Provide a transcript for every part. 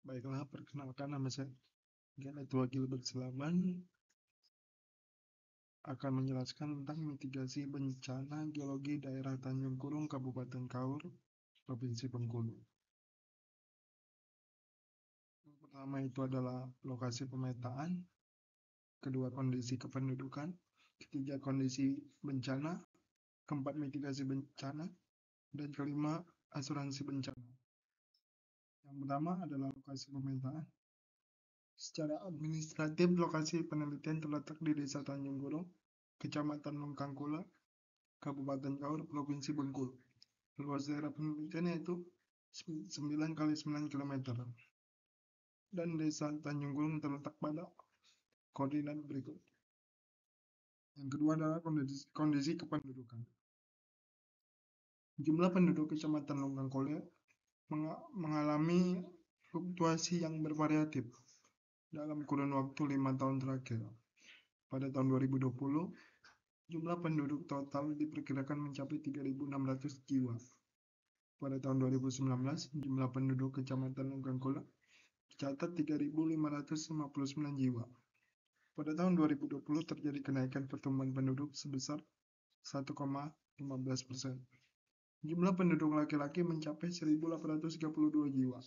Baiklah, perkenalkan nama saya Ketua Gilbert Selaban akan menjelaskan tentang mitigasi bencana geologi daerah Tanjung Kurung, Kabupaten Kaur, Provinsi Bengkulu. Yang pertama itu adalah lokasi pemetaan, kedua kondisi kependudukan, ketiga kondisi bencana, keempat mitigasi bencana, dan kelima asuransi bencana. Yang pertama adalah lokasi pemetaan. Secara administratif, lokasi penelitian terletak di Desa Tanjung Kurung, Kecamatan Longkangkula, Kabupaten Kaur, Provinsi Bengkulu. Luas daerah penelitian yaitu 9 kali 9 km. Dan Desa Tanjung Kurung terletak pada koordinat berikut. Yang kedua adalah kondisi kependudukan. Jumlah penduduk Kecamatan Longkangkula mengalami fluktuasi yang bervariatif dalam kurun waktu 5 tahun terakhir. Pada tahun 2020, jumlah penduduk total diperkirakan mencapai 3.600 jiwa. Pada tahun 2019, jumlah penduduk Kecamatan Longkangkula tercatat 3.559 jiwa. Pada tahun 2020 terjadi kenaikan pertumbuhan penduduk sebesar 1,15%. Jumlah penduduk laki-laki mencapai 1.832 jiwa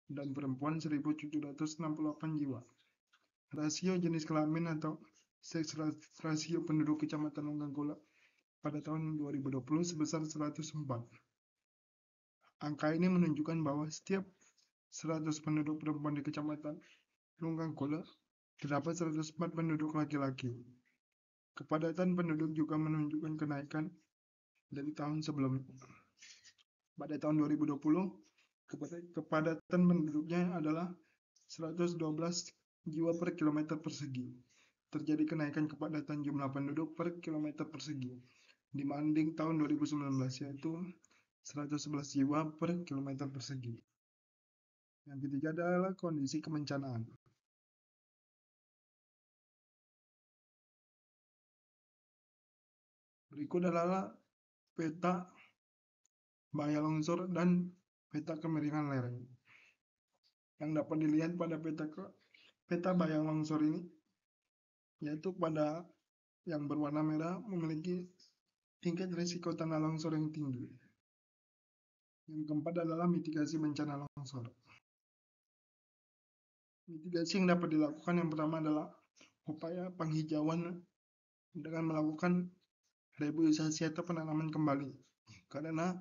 dan perempuan 1.768 jiwa. Rasio jenis kelamin atau seks rasio penduduk Kecamatan Longkangkula pada tahun 2020 sebesar 104. Angka ini menunjukkan bahwa setiap 100 penduduk perempuan di Kecamatan Longkangkula terdapat 104 penduduk laki-laki. Kepadatan penduduk juga menunjukkan kenaikan dari tahun sebelumnya. Pada tahun 2020, kepadatan penduduknya adalah 112 jiwa per kilometer persegi. Terjadi kenaikan kepadatan jumlah penduduk per kilometer persegi dibanding tahun 2019, yaitu 111 jiwa per kilometer persegi. Yang ketiga adalah kondisi kebencanaan. Berikut adalah peta bahaya longsor dan peta kemiringan lereng. Yang dapat dilihat pada peta bahaya longsor ini, yaitu pada yang berwarna merah memiliki tingkat risiko tanah longsor yang tinggi. Yang keempat adalah mitigasi bencana longsor. Mitigasi yang dapat dilakukan yang pertama adalah upaya penghijauan dengan melakukan reboisasi atau penanaman kembali. Karena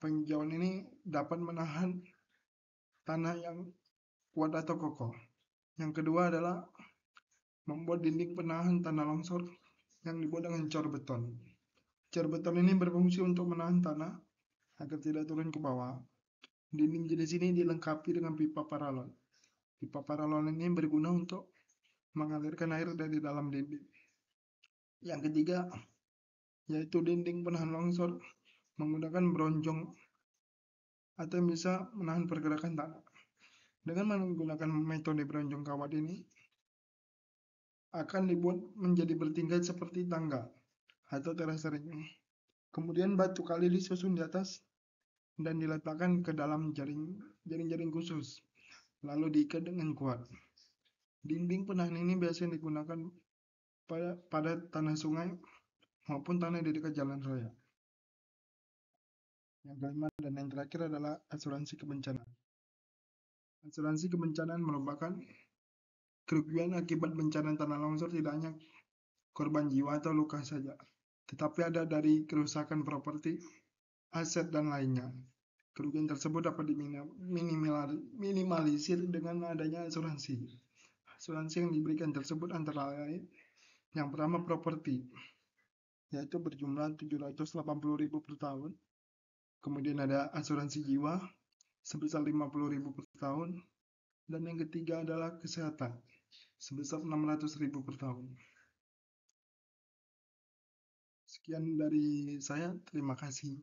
penghijauan ini dapat menahan tanah yang kuat atau kokoh. Yang kedua adalah membuat dinding penahan tanah longsor yang dibuat dengan cor beton. Cor beton ini berfungsi untuk menahan tanah agar tidak turun ke bawah. Dinding jenis ini dilengkapi dengan pipa paralon. Pipa paralon ini berguna untuk mengalirkan air dari dalam dinding. Yang ketiga, yaitu dinding penahan longsor menggunakan bronjong atau yang bisa menahan pergerakan tanah. Dengan menggunakan metode bronjong kawat ini akan dibuat menjadi bertingkat seperti tangga atau terase ring. Kemudian batu kali disusun di atas dan diletakkan ke dalam jaring-jaring khusus, lalu diikat dengan kuat. Dinding penahan ini biasanya digunakan pada tanah sungai maupun tanah di dekat jalan raya. Yang kelima dan yang terakhir adalah asuransi kebencanaan. Asuransi kebencanaan merupakan kerugian akibat bencana tanah longsor tidak hanya korban jiwa atau luka saja, tetapi ada dari kerusakan properti, aset, dan lainnya. Kerugian tersebut dapat diminimalisir dengan adanya asuransi. Asuransi yang diberikan tersebut antara lain yang pertama properti, yaitu berjumlah 780.000 per tahun. Kemudian ada asuransi jiwa sebesar 50.000 per tahun. Dan yang ketiga adalah kesehatan sebesar 600.000 per tahun. Sekian dari saya, terima kasih.